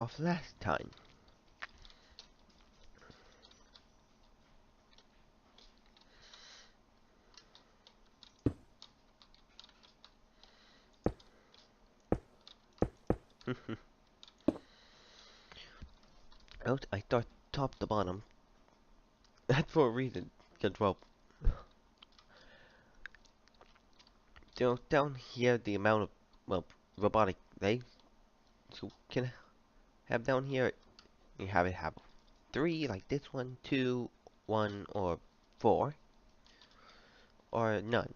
Of last time. I thought top to bottom. That's for a reason. Cause down here the amount of robotic legs you can have down here, you have 3 like this one, 2, 1, or 4, or none.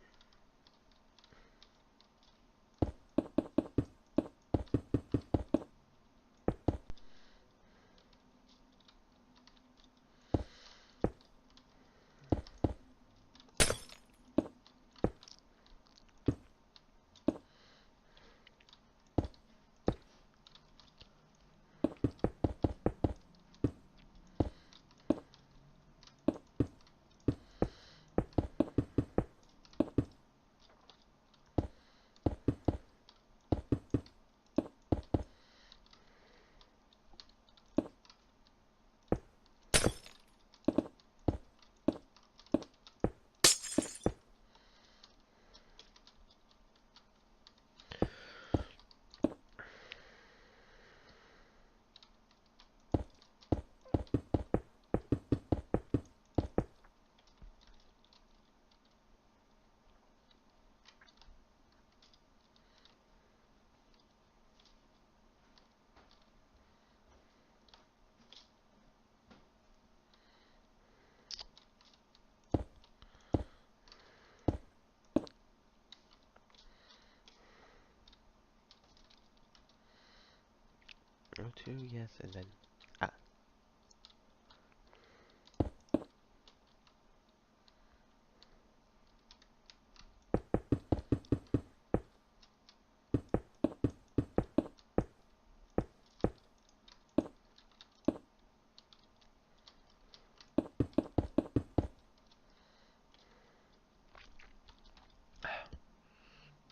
Row 2, yes, and then ah.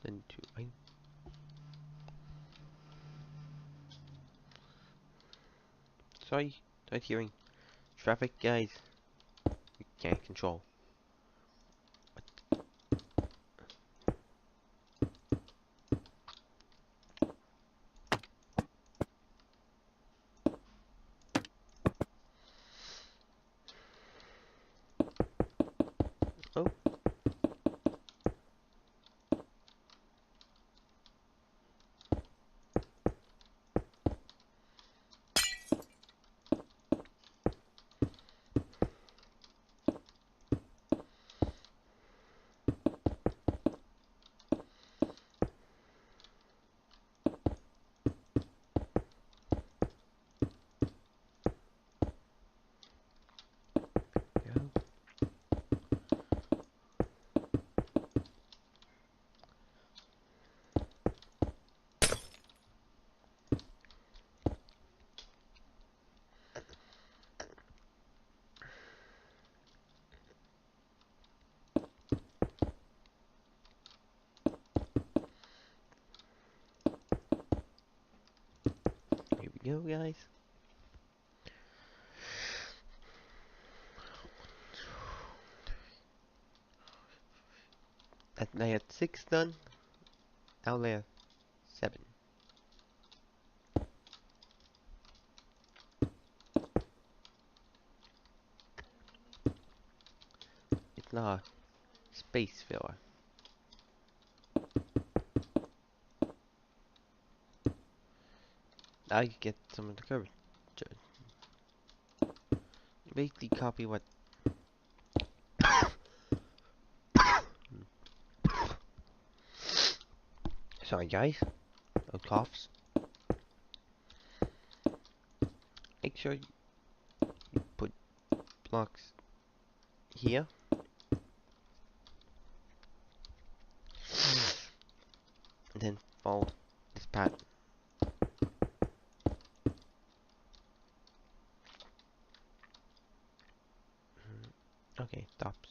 Then 2. Sorry, not hearing traffic, guys. We can't control. Oh, yeah. Here we go, guys. At layer 6 done. Now layer 7. It's not a space filler. Now you get some of the curvature. Basically copy what... Sorry guys, no coughs. Make sure you put blocks here. And then follow this pattern. Okay, stops.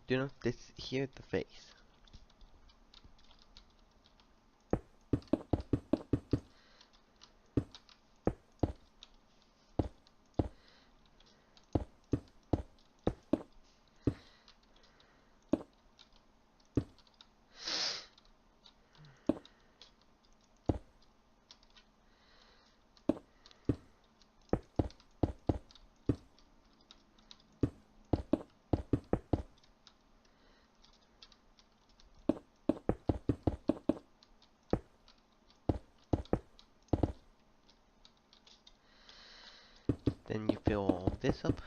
Do you know this here, the face? Then you fill all this up.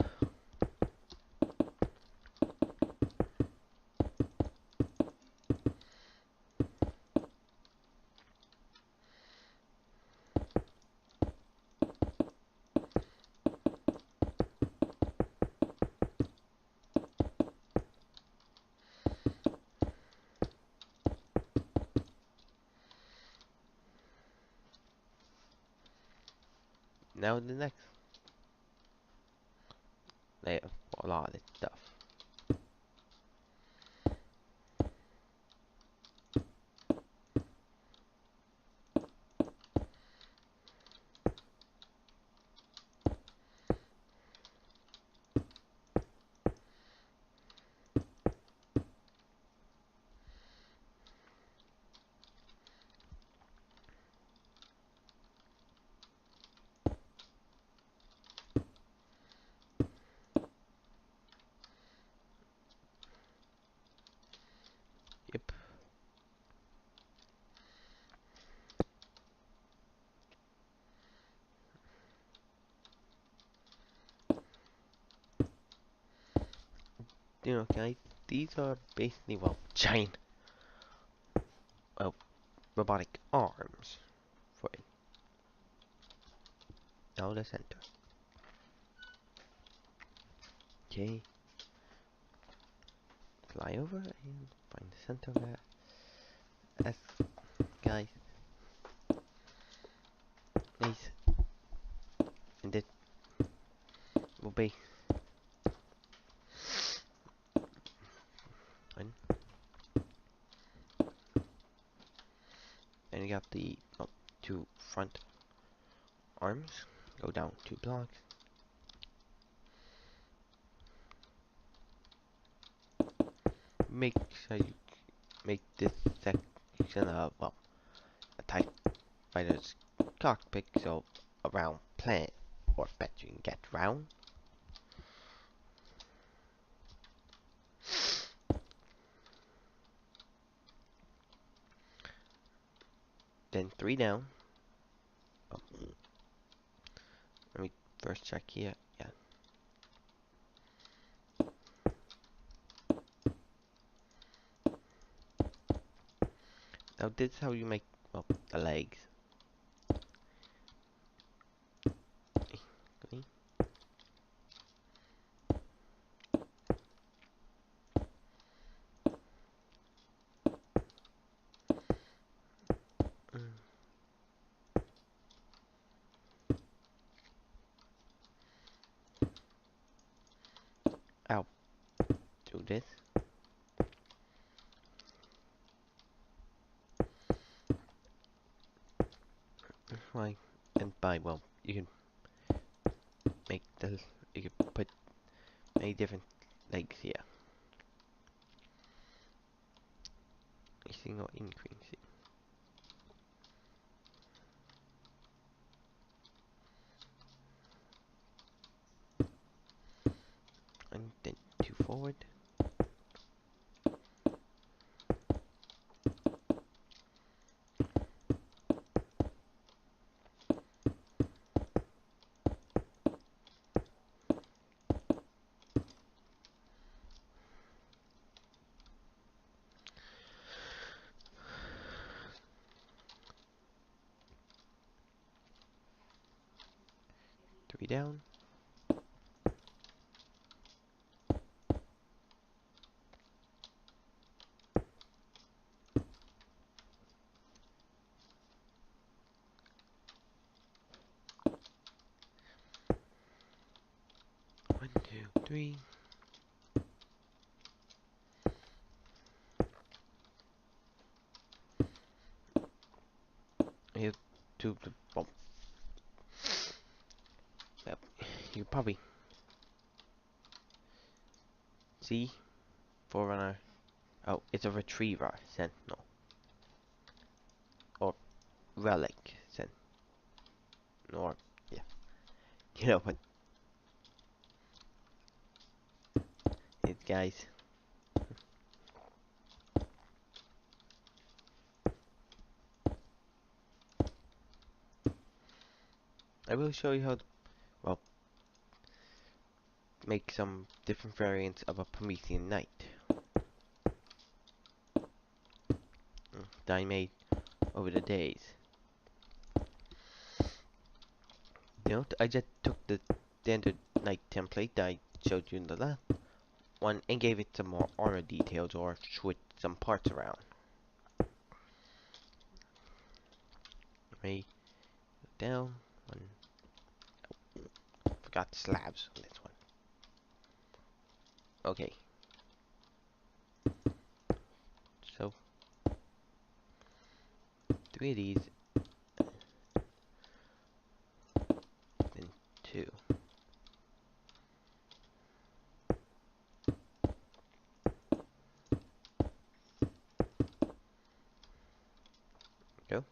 Now the next layer for a lot of this stuff. Yep. You know, guys, these are basically, well, giant, well, robotic arms for it. Now the center. Okay. Fly over and find the center of that. As guys, these and it will be one. And you got the two front arms. Go down 2 blocks. Make sure you make this section of, well, a TIE fighter's cockpit, so a round planet or bet you can get round. Then 3 down. Oh, let me first check here. Yeah. Now this is how you make, well, the legs. Okay. I'll do this. Right. And by, well, you can make the, you can put many different legs here. Increasing or increasing. And then 2 forward. Three down. One, two, three. to the well, yep, you probably see Forerunner. Oh, it's a Retriever Sentinel or Relic Sentinel, or yeah, you know what it guys. I will show you how to, well, make some different variants of a Promethean Knight that I made over the days. You know, I just took the standard Knight template that I showed you in the last one and gave it some more armor details or switched some parts around. Ready? Down. One. Forgot slabs on this one. Okay. So, 3 of these. Then 2. Go.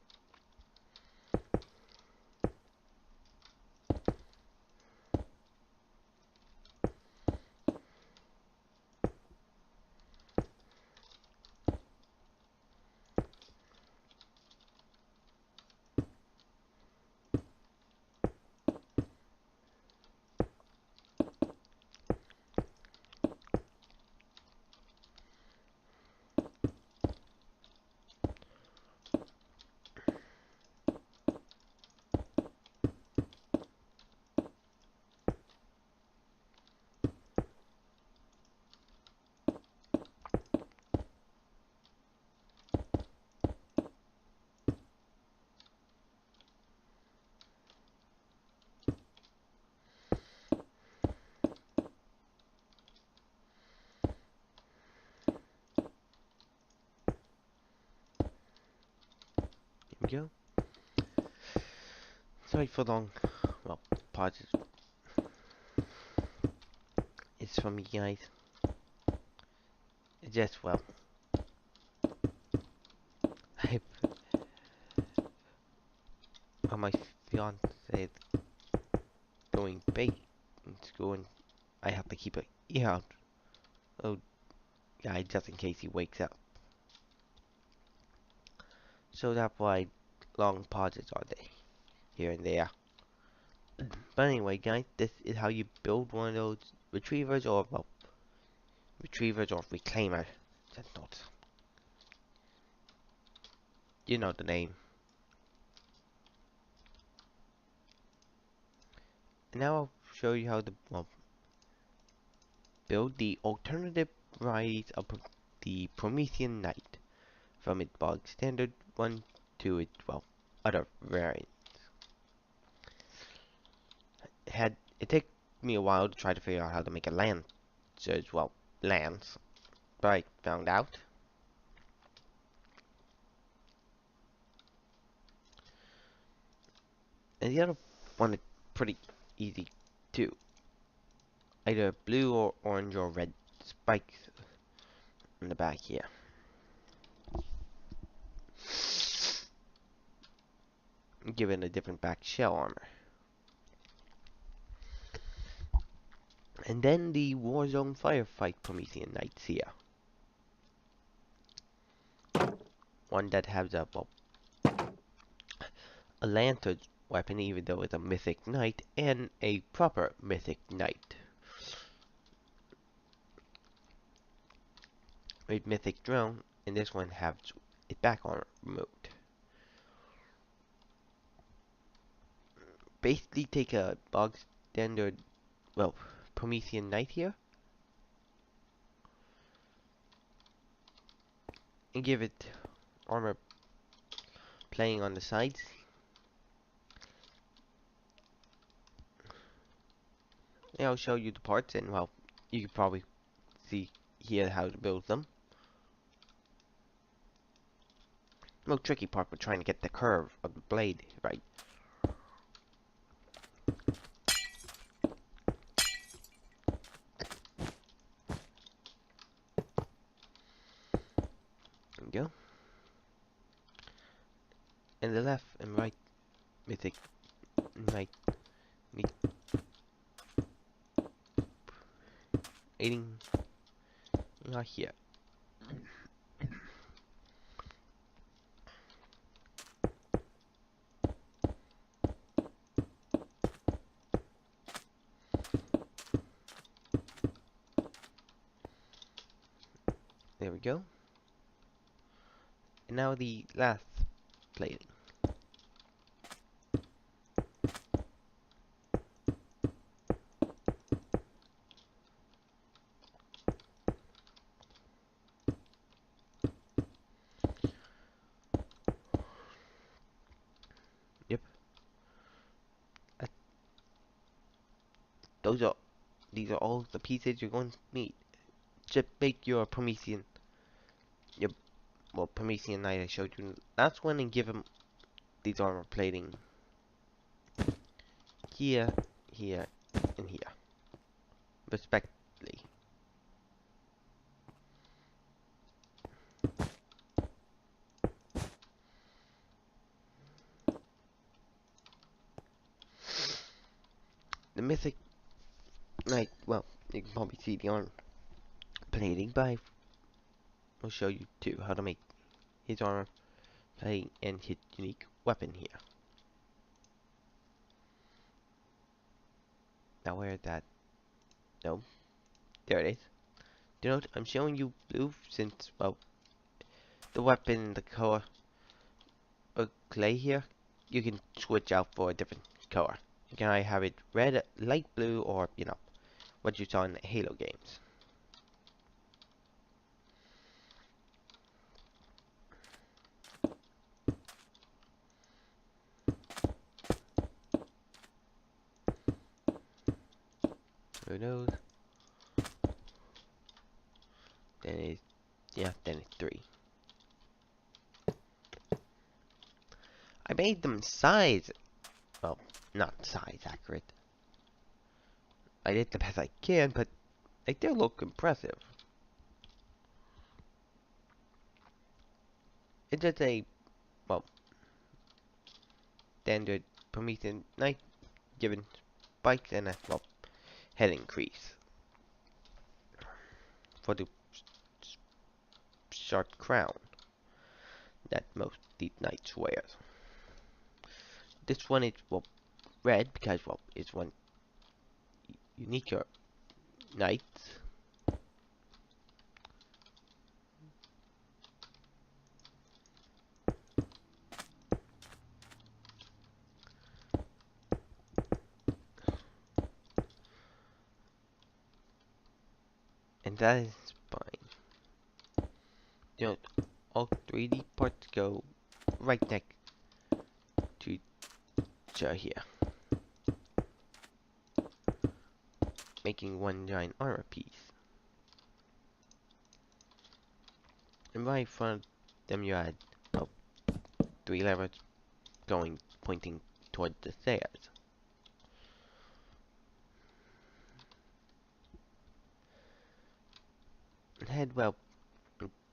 Here we go. Sorry for long. Well, pauses. It's from you guys. It's just, well, I, well, my fiance is going bake in school and I have to keep an ear out. Oh, yeah, just in case he wakes up. So that's why long pauses are there, here and there. But anyway, guys, this is how you build one of those retrievers or, well, retrievers or reclaimer sentinels. You know the name. And now I'll show you how to, well, build the alternative varieties of the Promethean Knight from its bog standard one to its, well, other variants. It took me a while to try to figure out how to make a lance, well, lance, but I found out. And the other one is pretty easy too. Either blue or orange or red spikes in the back here. Given a different back shell armor. And then the Warzone Firefight Promethean Knights here. One that has a, well, a lantern weapon, even though it's a mythic knight, and a proper mythic knight. With mythic drone, and this one has its back armor removed. Basically take a bog standard, well, Promethean Knight here, and give it armor playing on the sides. And I'll show you the parts, and well, you can probably see here how to build them. real tricky part with trying to get the curve of the blade right. There we go. And the left and right mythic knight need aiding not here. There we go. And now the last plating. Yep. Uh, Those are these are all the pieces you're going to need to make your Promethean. Your Promethean Knight I showed you last one, and give him these armor plating here, here, and here, respectively. The Mythic Knight, well, you can probably see the armor plating, but I'll show you too how to make his armor plating and his unique weapon here. Now where is that? No, there it is. You know, I'm showing you blue since, well, the weapon, the color of clay here, you can switch out for a different color. You can either have it red, light blue, or, you know, what you saw in the Halo games. Who knows? Then it's, yeah, then it's 3. I made them size, well, not size accurate. I did the best I can, but they do look impressive. It's just a, well, standard Promethean Knight given spikes and a, well, head increase for the sharp crown that most these knights wear. This one is, well, red because, well, it's one unique knight. And that is fine. You know, all 3D parts go right next to each other here, making one giant armor piece. And right in front of them you had, well, 3 levers pointing toward the stairs. And head, well,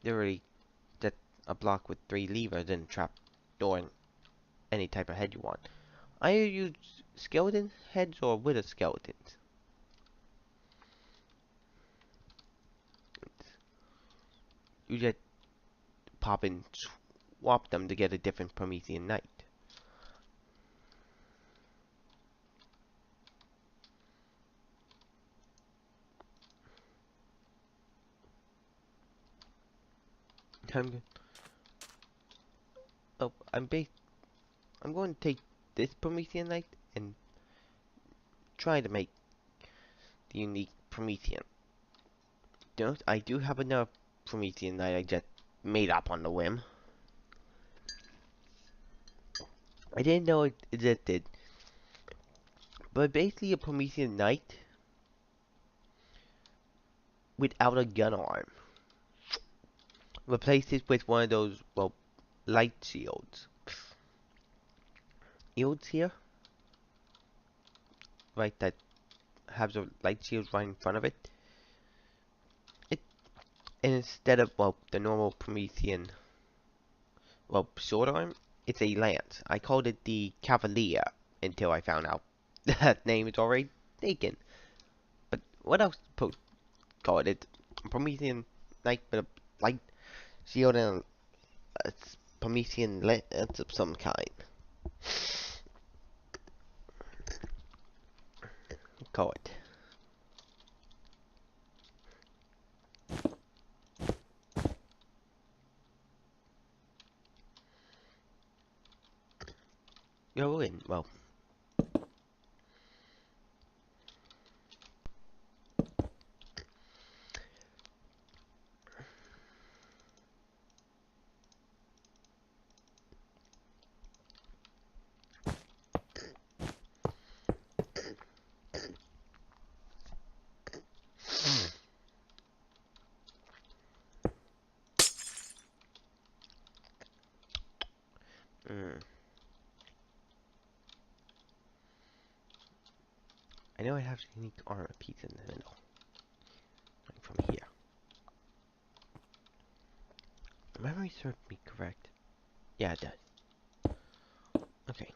literally just a block with 3 levers and trap door and any type of head you want. Either use skeleton heads or wither skeletons. You just pop and swap them to get a different Promethean Knight. I'm going to take this Promethean Knight and try to make the unique Promethean. You know, I do have another Promethean Knight I just made up on the whim. I didn't know it existed, but basically a Promethean Knight without a gun arm. Replace it with one of those, well, light shields. Shields here, right, that has a light shield right in front of it. And instead of, well, the normal Promethean, well, sword arm, it's a lance. I called it the Cavalier until I found out that name is already taken. But what else call it? It's Promethean knight with a light shield and a Promethean lance of some kind. Call it. Go in, well. Mm. I know I have a unique armor piece in the middle. Like from here. Memory served me correct. Yeah, it does. Okay.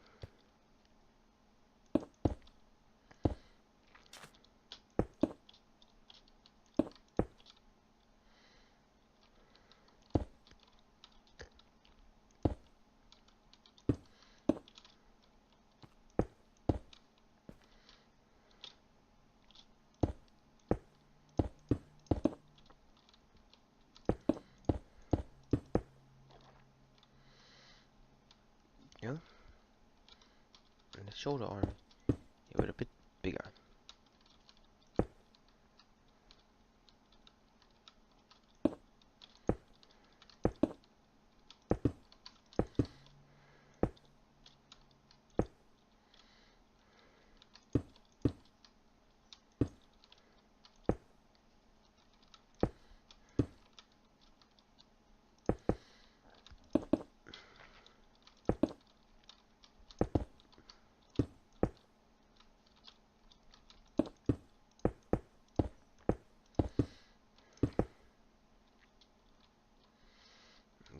Yeah. And the shoulder arm, it was a bit bigger.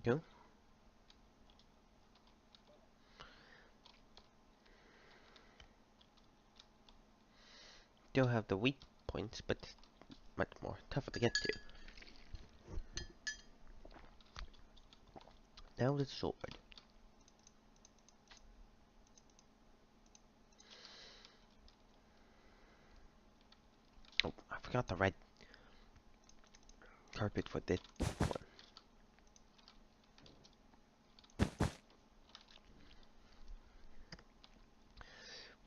Go. Still have the weak points, but much more tougher to get to. Now the sword. Oh, I forgot the red carpet for this one.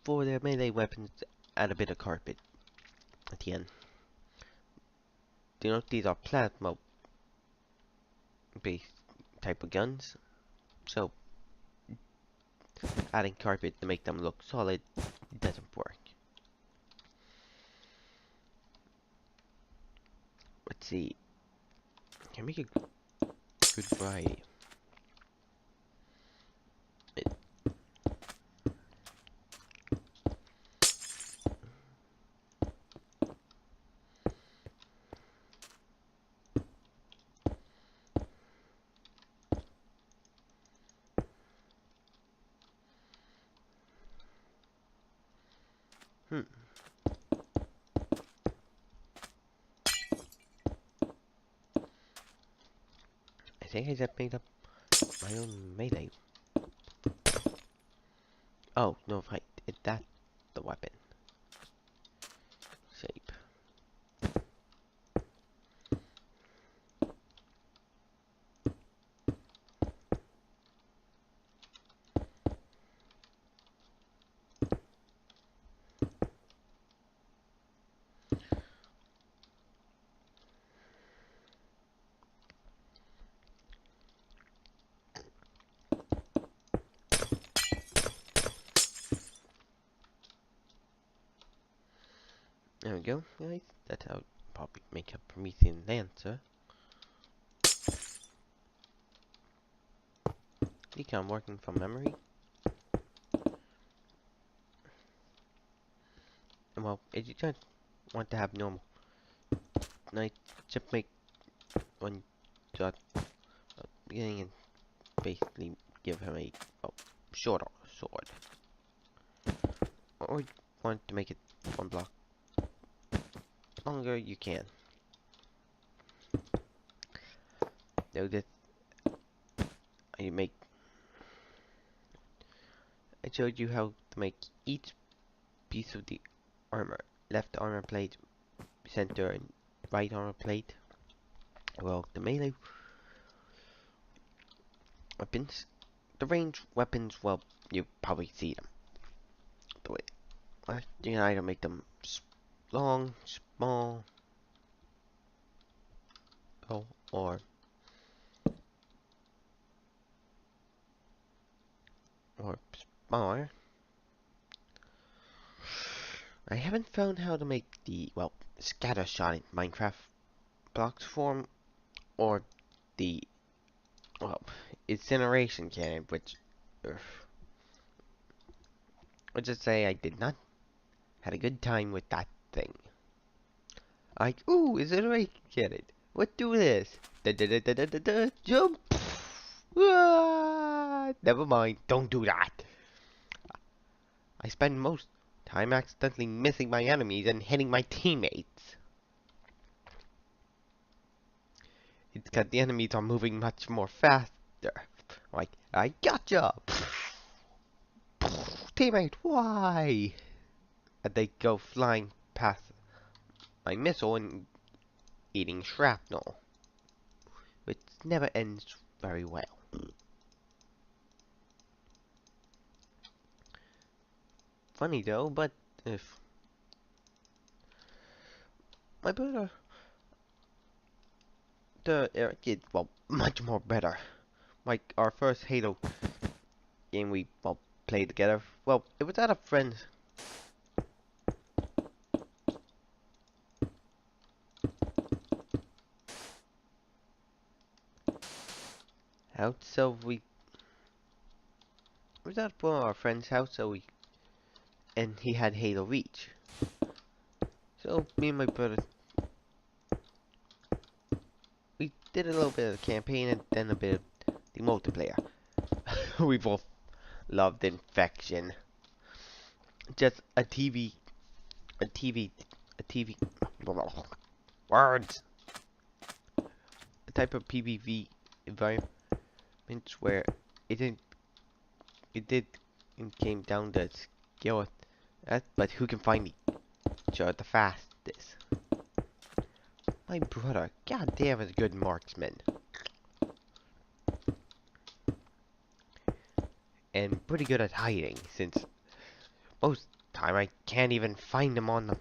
For their melee weapons, add a bit of carpet at the end. Do you know these are plasma based type of guns? So adding carpet to make them look solid doesn't work. Let's see. Can make a good variety. Hmm. I think I just made up my own melee. Oh, no, right. That's the weapon shape. There we go, guys. That's how probably make a Promethean Lancer. think I'm working from memory. Well, if you just want to have normal night, just make one shot beginning and basically give him a shorter sword. Or you want to make it one block longer, you can. So that I showed you how to make each piece of the armor. Left armor plate, center and right armor plate. Well, the melee weapons, the range weapons, well, you probably see them. The way you can either make them long, small, or smaller. I haven't found how to make the, well, scatter shot in Minecraft blocks form, or the, well, incineration cannon, which, let's just say I did not had a good time with that thing. Like, ooh, incineration cannon. What do this? Da da da da da da da. Jump. Ah, never mind. Don't do that. I spend most time accidentally missing my enemies and hitting my teammates. It's because the enemies are moving much more faster. Like, I gotcha! Teammate, why? And they go flying past my missile and eating shrapnel, which never ends very well. Funny though, but if my brother, Eric did, well, much more better. Like, our first Halo game we, well, played together, well, it was at a friend's. House, so we was at one of our friend's house, and he had Halo Reach. So me and my brother, we did a little bit of the campaign and then a bit of the multiplayer. We both loved Infection. Just a TV, a TV, a TV. Words. A type of PvP environment where it didn't, it came down to skill, but who can find each other the fastest. My brother, goddamn, is a good marksman. And pretty good at hiding, since most time I can't even find him on the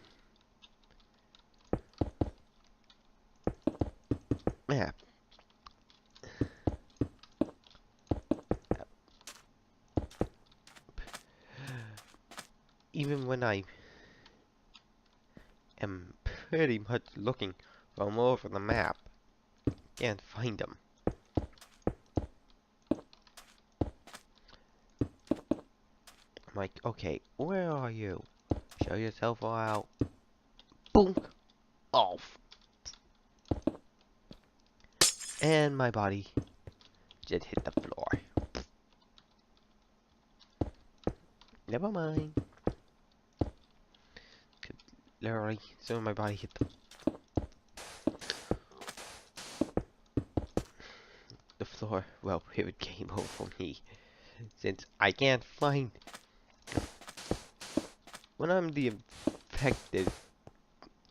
map. Even when I am pretty much looking from all over the map, can't find him. I'm like, okay, where are you? Show yourself out. Boom! Off. And my body just hit the floor. Never mind. Literally, so my body hit the floor. Well, it would game over for me, since I can't find. When I'm the infected,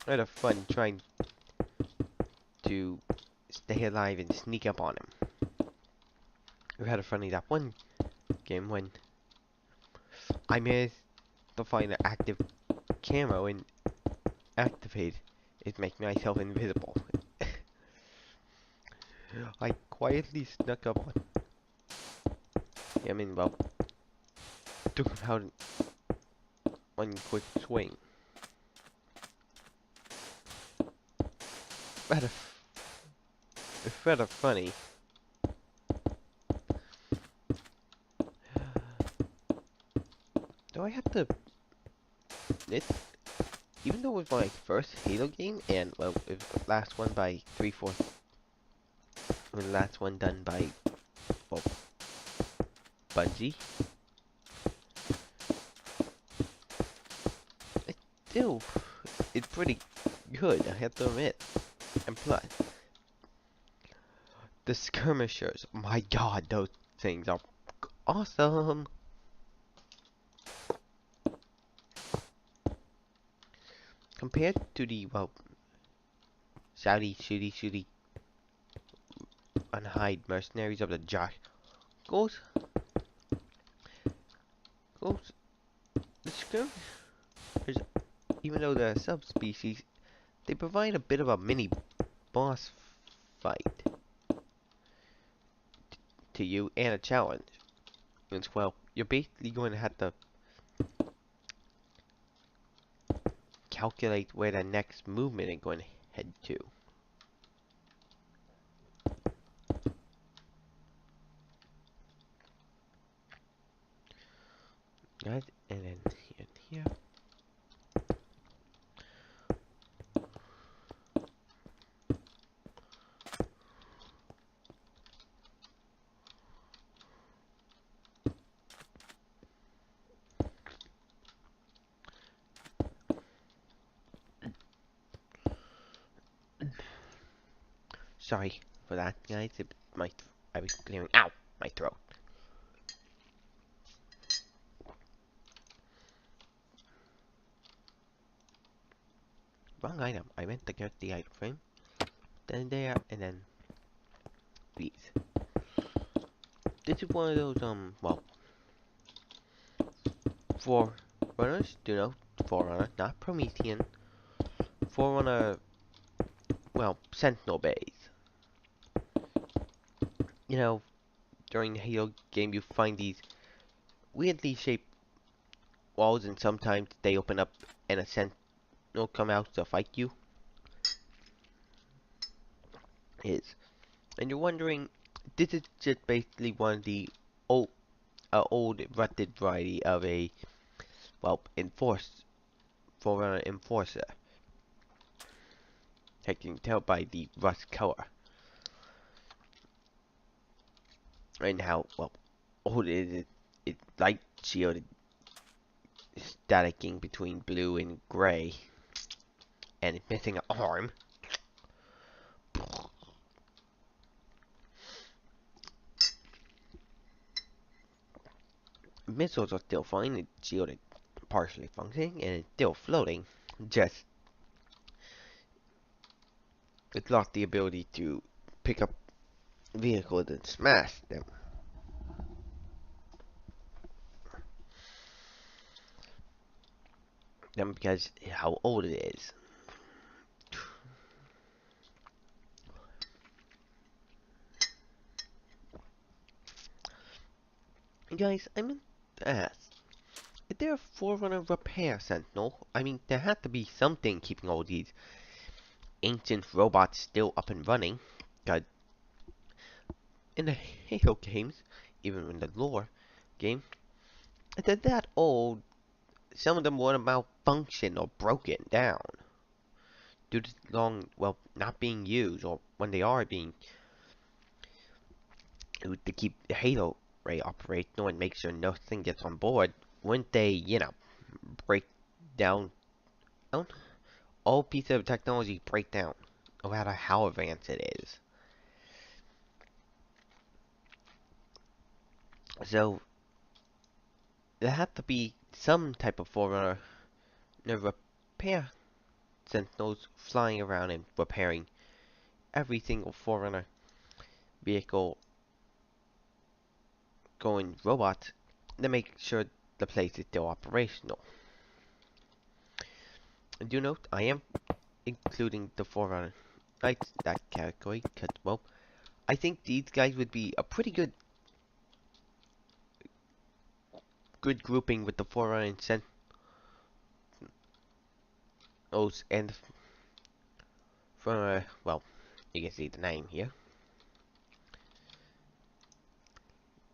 I had fun trying to stay alive and sneak up on him. We had a funny that one game when I managed to find an active camo and activate it, make myself invisible. I quietly snuck up on him and, well, took him out in one quick swing. It's rather funny. Do I have to? It even though it was my first Halo game, and well, it was the last one by 3/4, the last one done by well Bungie. It still, it's pretty good. I have to admit. And plus, the skirmishers. My God, those things are awesome. Compared to the well, Saudi shooty unhide mercenaries of the Josh goes goes the skirmishers. Even though they're a subspecies, they provide a bit of a mini boss fight to you and a challenge. As well, you're basically going to have to calculate where the next movement is going to head to. Right, and then here. Sorry for that, guys. I was clearing out my throat. Wrong item. I meant to get the item frame. Then there, and then these. This is one of those well, Forerunners. Do know Forerunner, not Promethean. Forerunner, well, Sentinel base. You know, during the Halo game, you find these weirdly shaped walls, and sometimes they open up and a Sentinel come out to fight you. And you're wondering, this is just basically one of the old rutted variety of a well Forerunner enforcer. You can tell by the rust color and how well old it is. It's light shielded, staticking between blue and gray, and it's missing an arm. Missiles are still fine. It's shielded, partially functioning, and it's still floating. Just it's lost the ability to pick up vehicles and smash them. Because how old it is. Guys, I meant to ask, is there a Forerunner repair sentinel? I mean, there had to be something keeping all these ancient robots still up and running. God, in the Halo games, even in the lore game, if they're that old, some of them would malfunction or broken down due to long, well, not being used, or when they are being used to keep the Halo ray operational and make sure nothing gets on board. Wouldn't they, break down? All pieces of technology break down, no matter how advanced it is. So there have to be some type of Forerunner repair sentinels flying around and repairing every single Forerunner vehicle going robots to make sure the place is still operational. Do note, I am including the Forerunner Knights that category because, well, I think these guys would be a pretty good grouping with the Forerunner and Sentinels and from well, you can see the name here.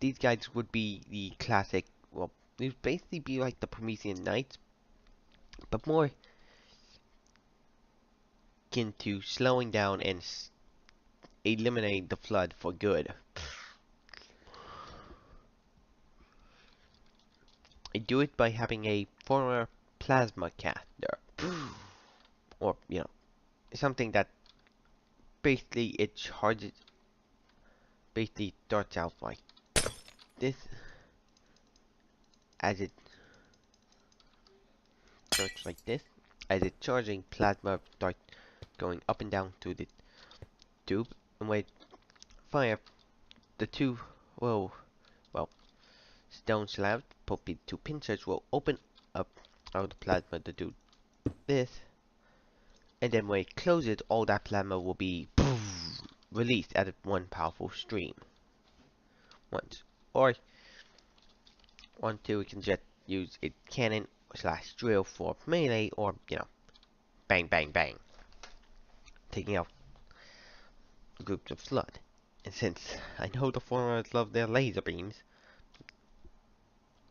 These guys would be the classic, well, These basically be like the Promethean Knights, but more akin to slowing down and eliminating the flood for good. I do it by having a former plasma caster, or something that basically it charges, basically starts out like this, as it starts like this, as it charging plasma starts going up and down to the tube, and when fire the two, well, stone slabs, probably two pincers will open up out of the plasma to do this, and then when it closes, all that plasma will be released at one powerful stream. Once, or one, two, we can just use a cannon slash drill for melee, or bang, bang, bang, taking out groups of flood. And since I know the foreigners love their laser beams,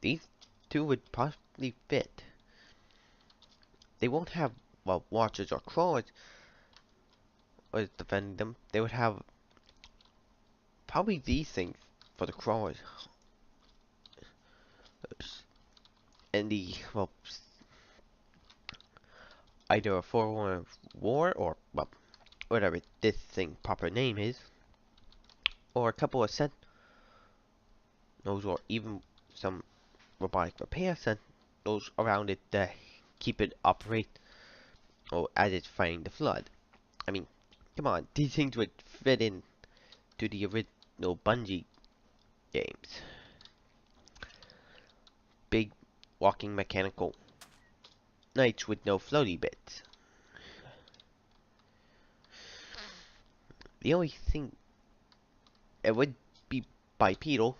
these two would possibly fit. They won't have, well, watchers or crawlers or defending them. They would have probably these things for the crawlers. And the, well, either a forerunner war or, well, whatever this thing proper name is, or a couple of sentinels, or even some robotic repair sentinels around it to keep it operate, or as it's fighting the flood. I mean, come on, these things would fit in to the original Bungie games. Big walking mechanical knights with no floaty bits. The only thing, it would be bipedal,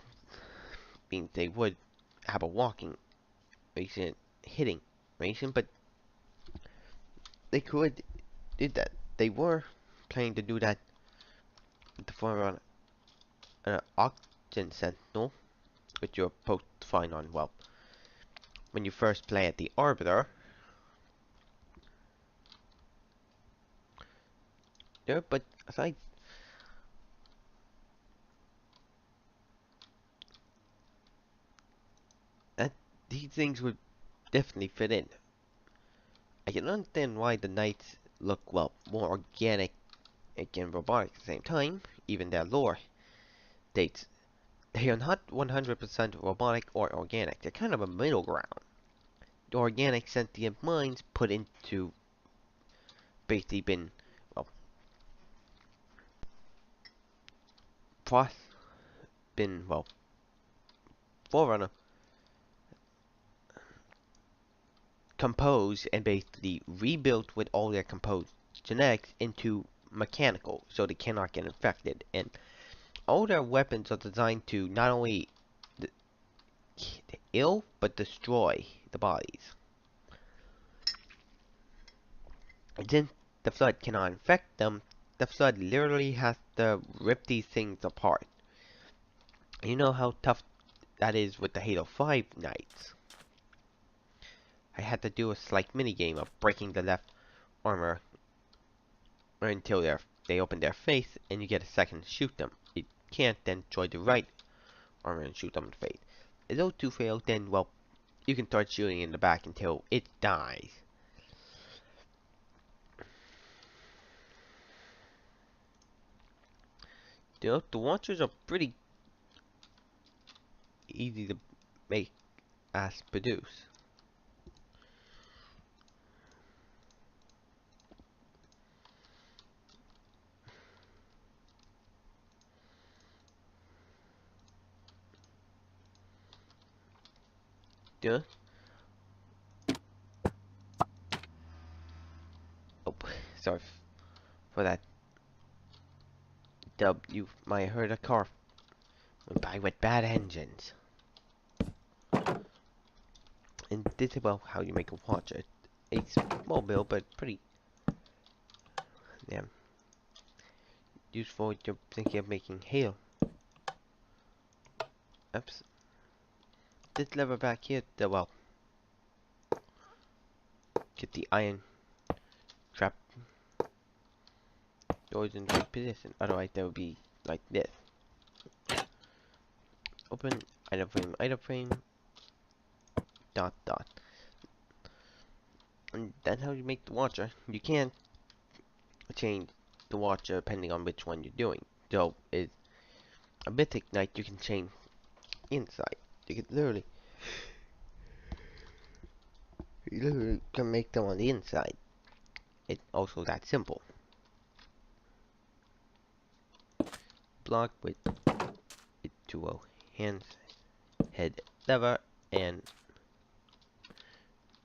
means they would have a walking racing, hitting racing, but they could do that. They were planning to do that with the form an Oxygen Sentinel, which you're supposed to find on, well, when you first play at the Arbiter. There, but aside that, these things would definitely fit in. I can understand why the knights look, well, more organic and robotic at the same time, even their lore dates. They are not 100% robotic or organic, they're kind of a middle ground. The organic sentient minds put into basically been, well, pros, been, well, Forerunner composed and basically rebuilt with all their composed genetics into mechanical, so they cannot get infected. And all their weapons are designed to not only ill, but destroy the bodies. And since the flood cannot infect them, the flood literally has to rip these things apart. And you know how tough that is with the Halo 5 Knights. I had to do a slight minigame of breaking the left armor until they open their face and you get a second to shoot them. You can't then join the right armor and shoot them in the face. If those two fail, then, well, you can start shooting in the back until it dies. The launchers are pretty easy to make as produce. Yeah. Oh, sorry for that. Dub, you might have heard a car went by with bad engines. And this is about how you make a watcher. A small build, but pretty damn useful if you're thinking of making hail. Oops. this lever back here, well, get the iron trap doors in the right position. Otherwise, that would be like this. Open item frame, dot dot. And that's how you make the watcher. You can't change the watcher depending on which one you're doing. So, is a mythic knight you can change inside. You literally can make them on the inside. It's also that simple. Block with it to a hands, head, lever, and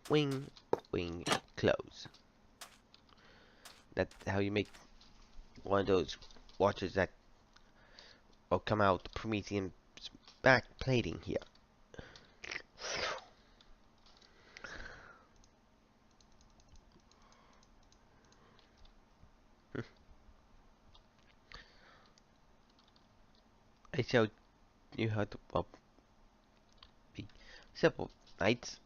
wing, close. That's how you make one of those watches that will come out Promethean back plating here. I showed you how to be simple knights.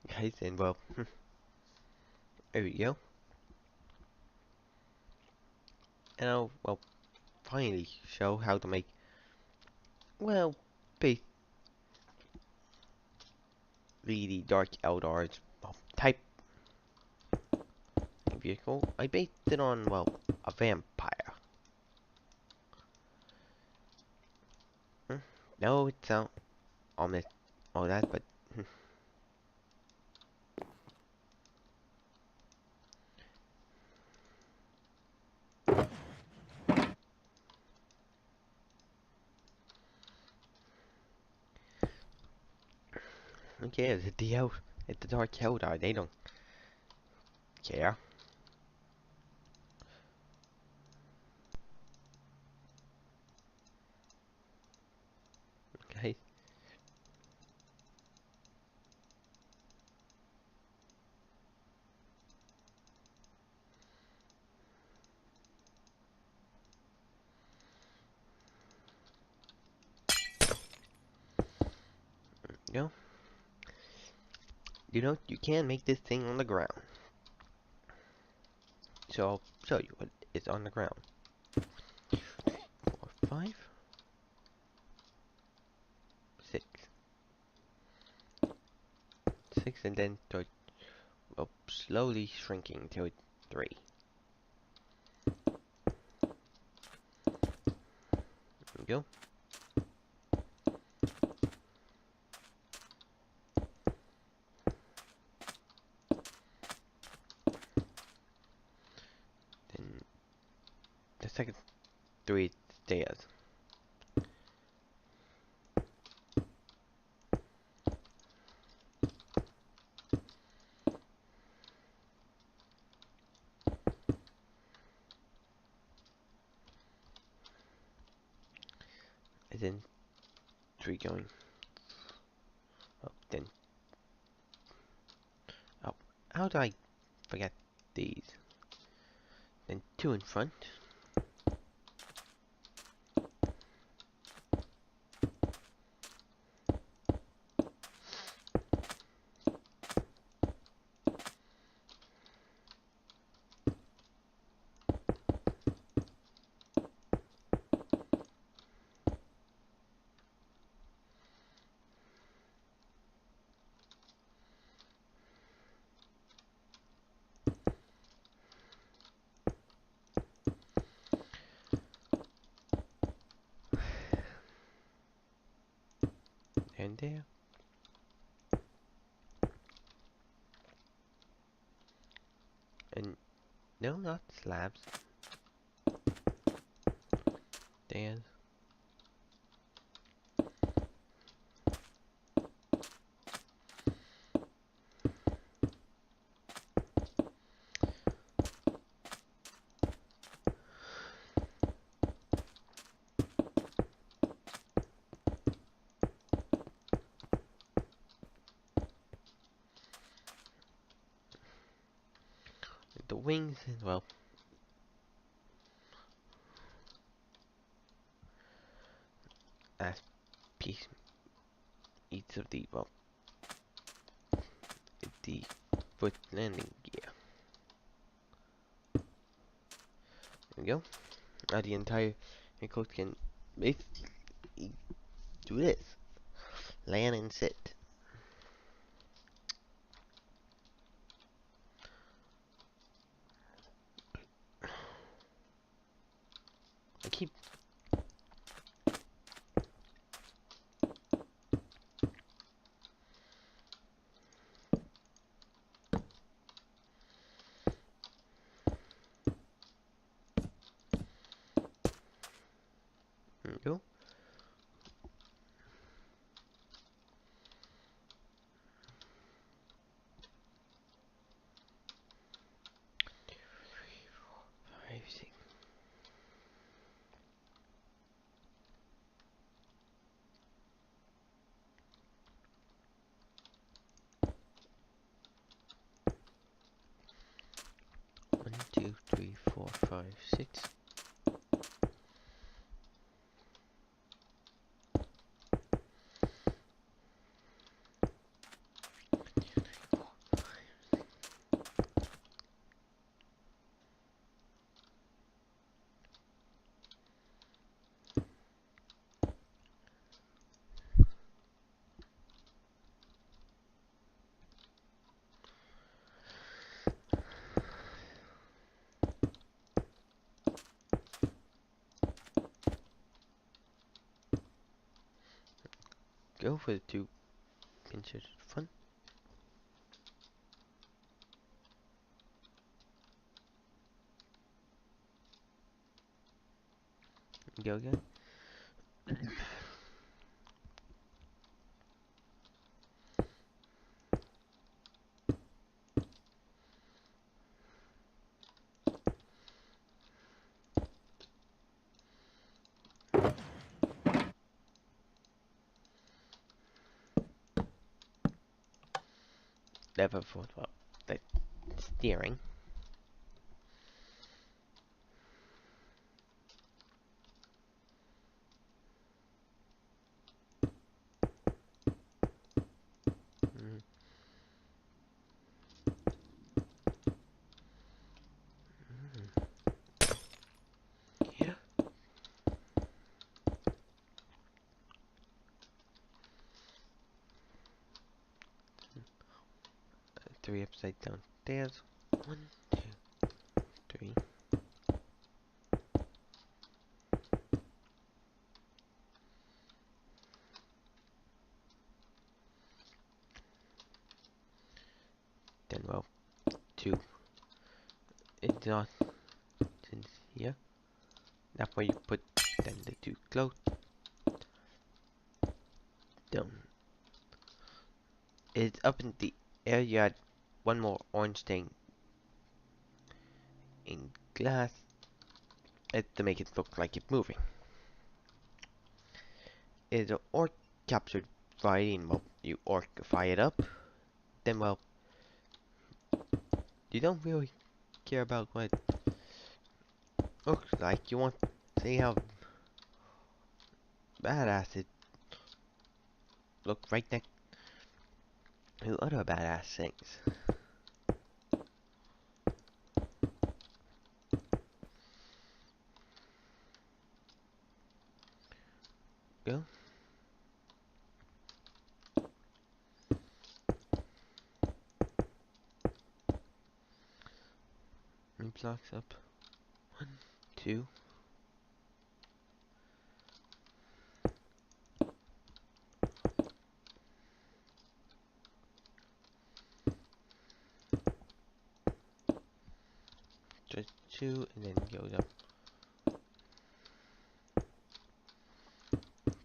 Guys, and well, there we go. And I'll, well, finally show how to make, well, basically the Dark Eldar type vehicle. I based it on, well, a vampire. No, it's not almost all that, but okay, it's the Dark Eldar, they don't care. Okay. No. You can make this thing on the ground. So I'll show you what is on the ground. 4, 5, 6. 6 and then to, well, slowly shrinking to 3. There we go. Then the second 3 stairs. And then 3 going up, then up. How do I forget these? Then 2 in front. And there. And no, not slabs. Stairs. the wings, and well, as piece each of the well, the foot landing gear. There we go. Now the entire vehicle can basically do this: land and sit. I keep there we go. Five, six. One, two, three, four, five, six. Go for the two pinches. Fun. Go again. Never thought about the steering. Mm. Yeah. Three upside down stairs. One, two, three. Then well, two exhaust here. That's where you put then the two close down. It's up in the air. You add one more orange thing in glass to make it look like it's moving. It's an orc captured writing. Well, you orcify it up. Then well, you don't really care about what it looks like. You want to see how badass it look right next to other badass things. Go. And blocks up. One, two. Just two, and then goes up.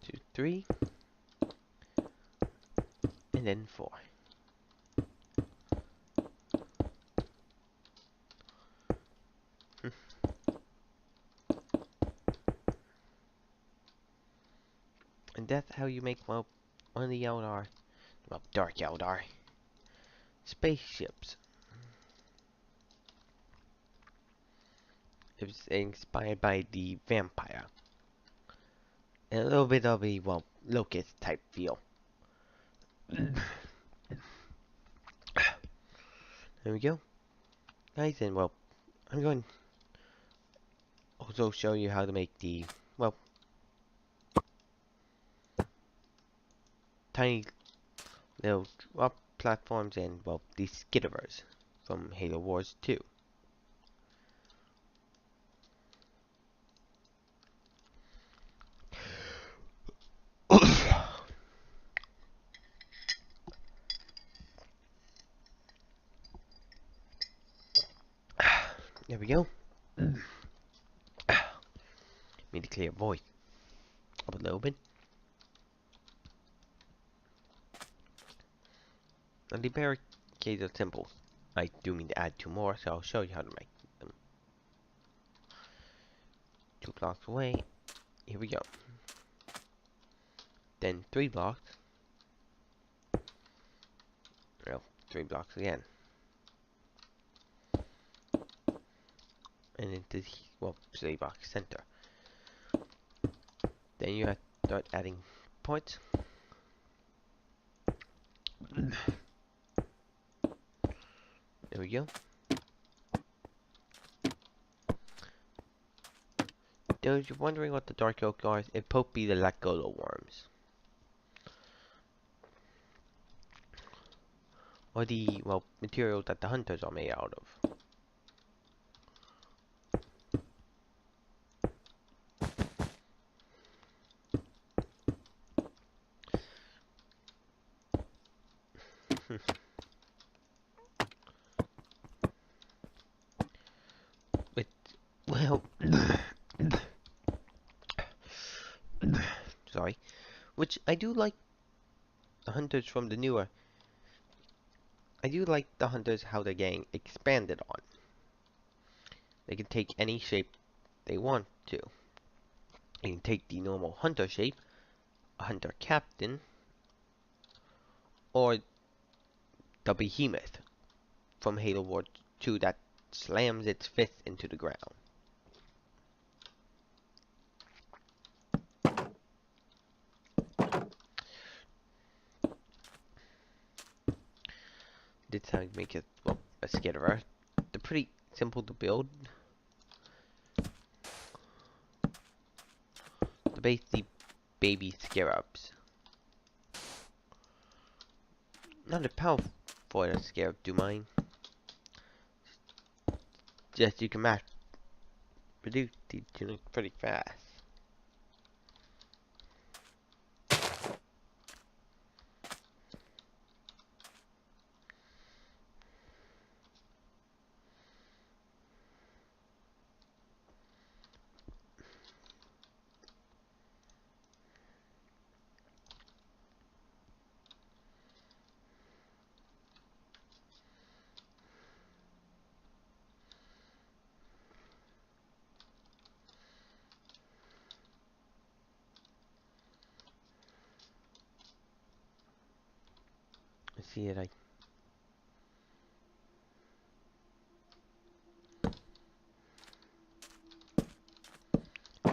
Two, three. And then four. And that's how you make, well, one of the Eldar, well, Dark Eldar spaceships. It was inspired by the vampire. And a little bit of a, well, locust type feel. There we go. Nice, and well, I'm going to also show you how to make the, well, tiny little drop platforms and, well, the skitterers from Halo Wars 2. There we go. Need to clear voice up a little bit. And the barricades are simple. I do mean to add 2 more, so I'll show you how to make them. 2 blocks away. Here we go. Then 3 blocks. Well, 3 blocks again. And into the, well, 3 blocks center. Then you have to start adding points. There we go. Those you're wondering what the dark oak are, it could be the Lagolo worms. Or the, well, material that the hunters are made out of. But, well, sorry. Which I do like the hunters from the newer. I do like the hunters how they're getting expanded on. They can take any shape they want to. They can take the normal hunter shape, a hunter captain, or the behemoth from Halo Wars 2 that slams its fist into the ground. That's how you make it, well, a skitterer. They're pretty simple to build. They're basically baby scarabs. Not a powerful for a scarab, do mine. Just you can mass produce these units pretty fast. Let's see it,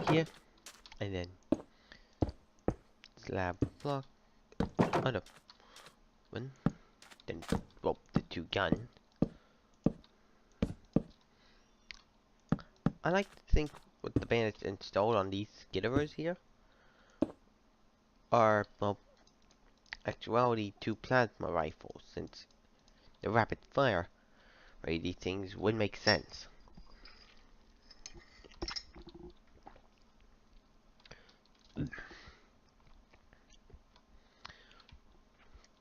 here, and then slab block, another one, then, well, the 2 guns. I like to think what the bandits installed on these skitterers here are, well, actuality 2 plasma rifles, since the rapid fire rate these things would make sense.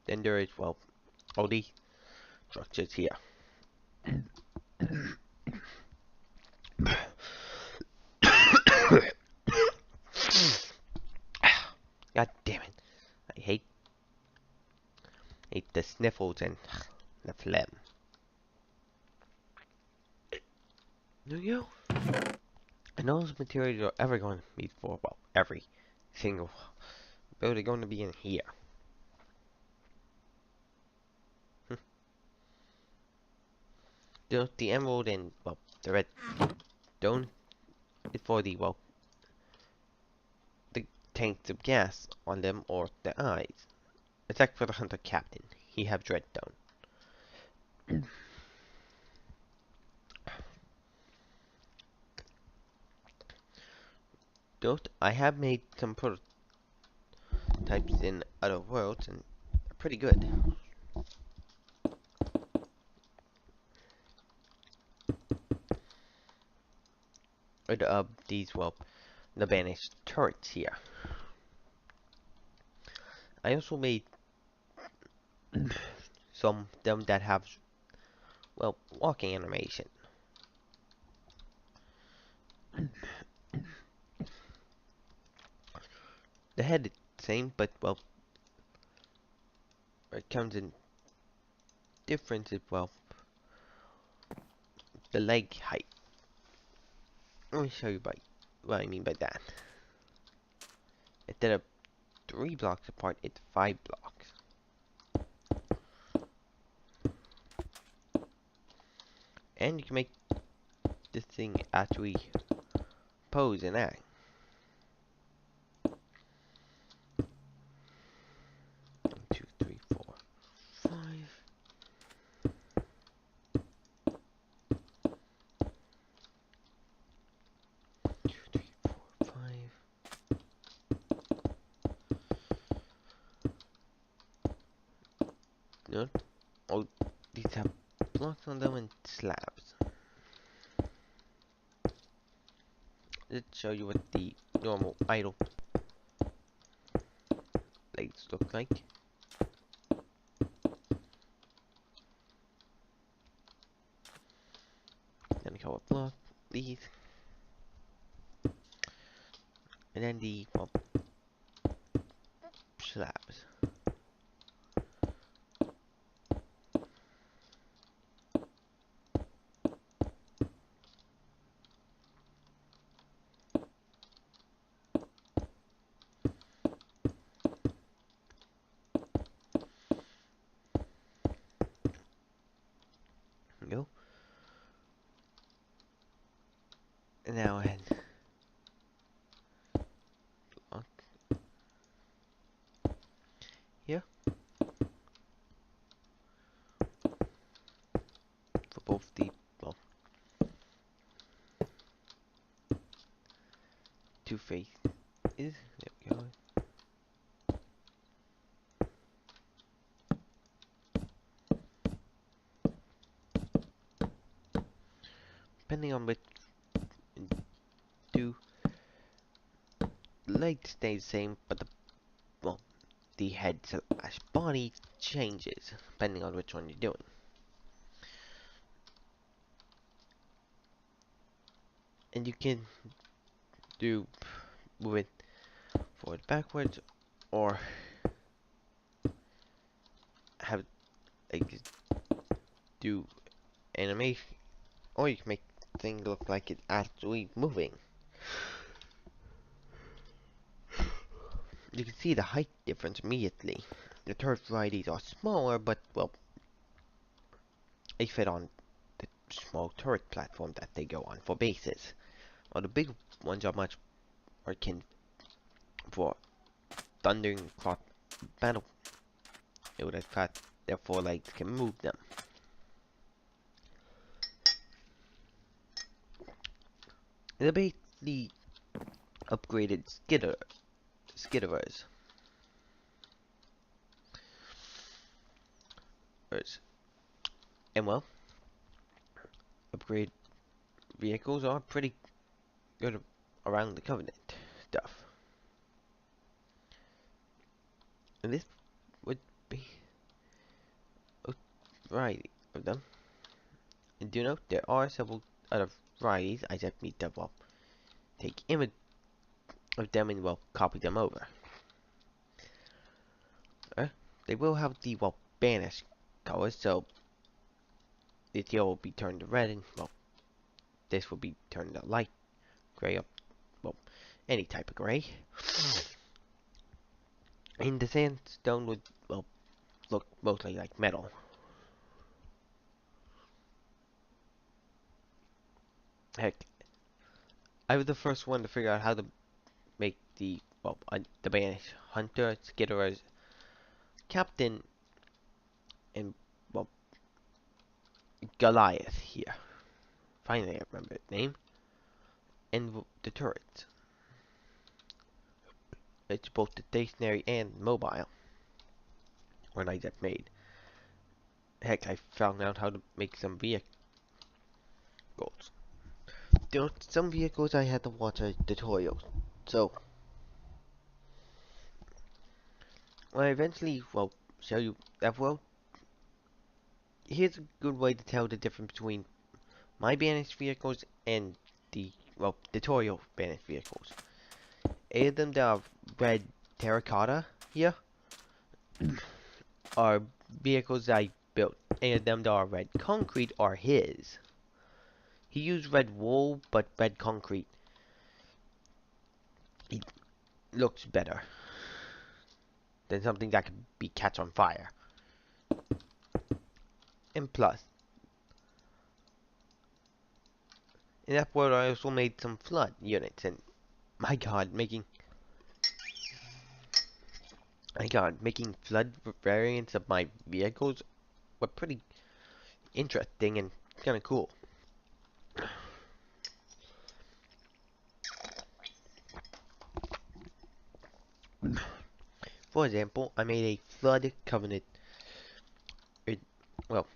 Then there is, well, all these structures here. God damn it. I hate the sniffles and the phlegm. There you go. And those materials are ever going to be for, well, every single build are going to be in here. The emerald and, well, the red stone is for the, well, the tanks of gas on them or the eyes. Except for the hunter captain. He have Dreadstone. Note, I have made some prototypes in other worlds and pretty good. Rid of these, well, the banished turrets here. I also made some them that have, well, walking animation. The head is the same, but, well, it comes in differences, well, the leg height. Let me show you what I mean by that. Instead of 3 blocks apart, it's 5 blocks. And you can make this thing actually pose and act. 1, 2, 3, 4, 5. 2, 3, 4, 5. Note, all these have blocks on them and slabs. Let's show you what the normal idle legs look like. Then we go a block, these, and then the, well, slabs. There we go. And now ahead. Block here for both the, well, two faces. There we go. Depending on which do leg stays the same, but the, well, the head slash body changes depending on which one you're doing. And you can move it forward, backwards, or have like do animation, or you can make things look like it's actually moving. You can see the height difference immediately. The turret varieties are smaller, but, well, they fit on the small turret platform that they go on for bases. While the big ones are much more akin for thundering clock battle. It would have got their 4 legs can move them. They're basically upgraded skitterers. And, well, upgrade vehicles are pretty good around the Covenant stuff. And this would be a variety of them. And do note there are several other varieties. I just need to, well, take image of them and, well, copy them over. They will have the, well, banished colors, so this yellow will be turned to red, and, well, this will be turned to light gray, up, well, any type of gray. And the sandstone would, well, look mostly like metal. Heck, I was the first one to figure out how to make the Banished Hunter, Skitterers, Captain, and well, Goliath here. Finally, I remember its name. And the turrets. It's both the stationary and mobile. When I get made. Heck, I found out how to make some vehicles. There are some vehicles I had to watch a tutorial. So, when I eventually, show you that, here's a good way to tell the difference between my banished vehicles and the, tutorial banished vehicles. Eight of them that are red terracotta here are vehicles I built. Eight of them that are red concrete are his. He used red wool, but red concrete it looks better than something that could be catch on fire. And plus, in that world I also made some flood units, and my god, making flood variants of my vehicles were pretty interesting and kinda cool. For example, I made a flood covenant. It, well,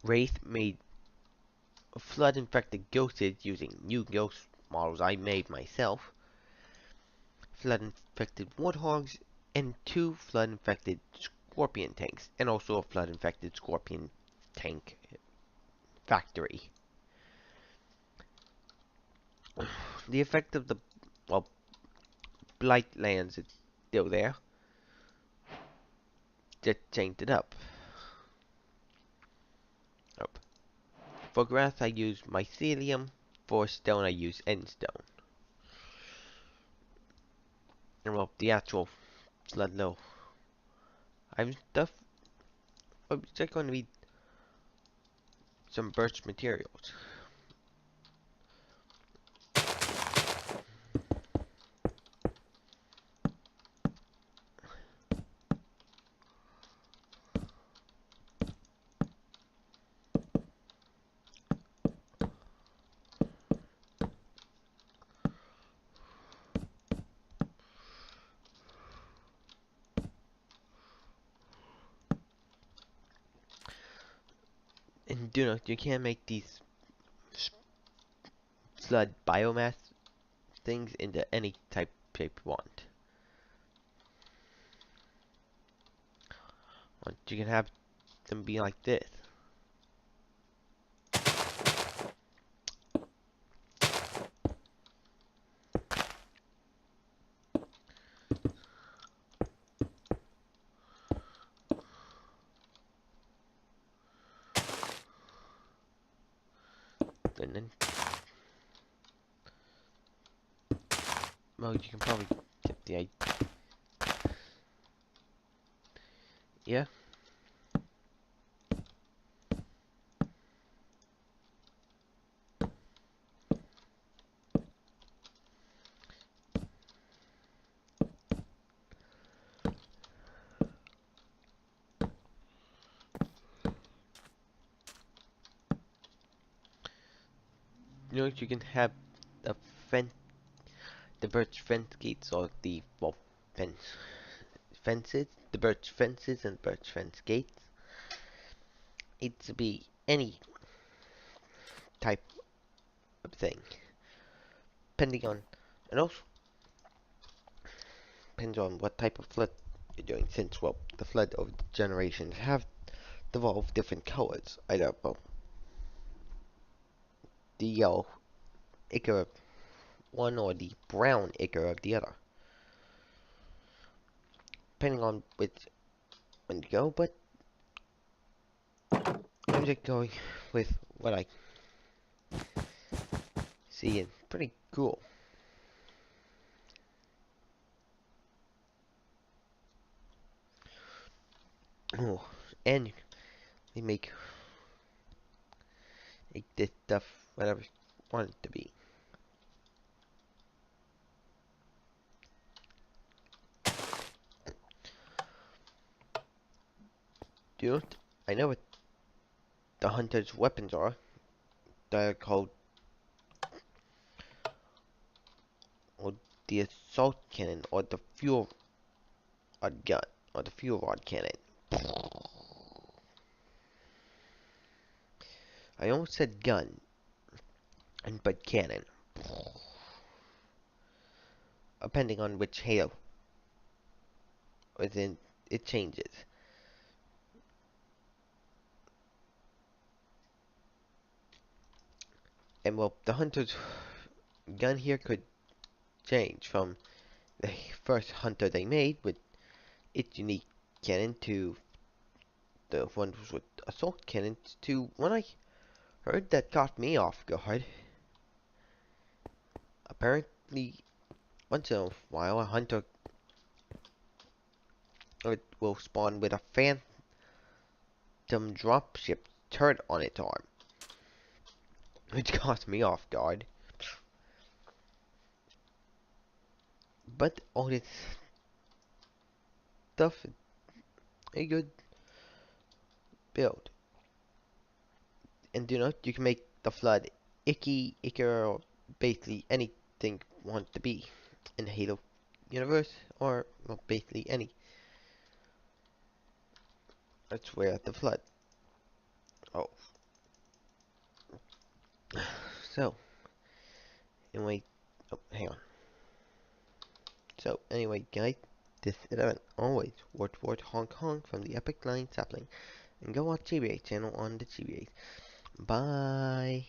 Wraith made flood infected ghosts using new ghost models I made myself. Flood infected warthogs and 2 flood infected scorpion tanks, and also a flood infected scorpion tank factory. The effect of the well blight lands is still there. Just changed it up. For grass I use mycelium. For stone I use endstone. And the actual Ludlow. I'm just going to need some birch materials. And you can't make these slud biomass things into any type shape you want. You can have them be like this. And then, you can probably get the idea. Yeah. You can have the fence, the birch fence gates, or the fences, the birch fences and birch fence gates. It to be any type of thing, depending on, and also depends on what type of flood you're doing. Since the flood over the generations have evolved different colors. Either the yellow ichor of one or the brown ichor of the other, depending on which one to go. But I'm just going with what I see, and pretty cool. Oh, and they make this stuff whatever you want it to be. Do you know what? I know what the hunter's weapons are. They're called or the assault cannon or the fuel rod gun or the fuel rod cannon. I almost said gun, but cannon. Depending on which Halo within it changes. And well, the hunter's gun here could change from the first hunter they made with its unique cannon to the ones with assault cannons to one I heard that caught me off guard. Apparently, once in a while, a hunter will spawn with a phantom dropship turret on its arm, which caught me off guard. But all this stuff is a good build. And do not, you can make the Flood icky, icker, or basically anything you want to be in the Halo universe, or well, basically any. That's where the Flood. Oh, so anyway, oh, hang on. So anyway, guys, this is Evan, always word Hong Kong from the Epic Line Sapling, and go watch GBA channel on the GBA. Bye.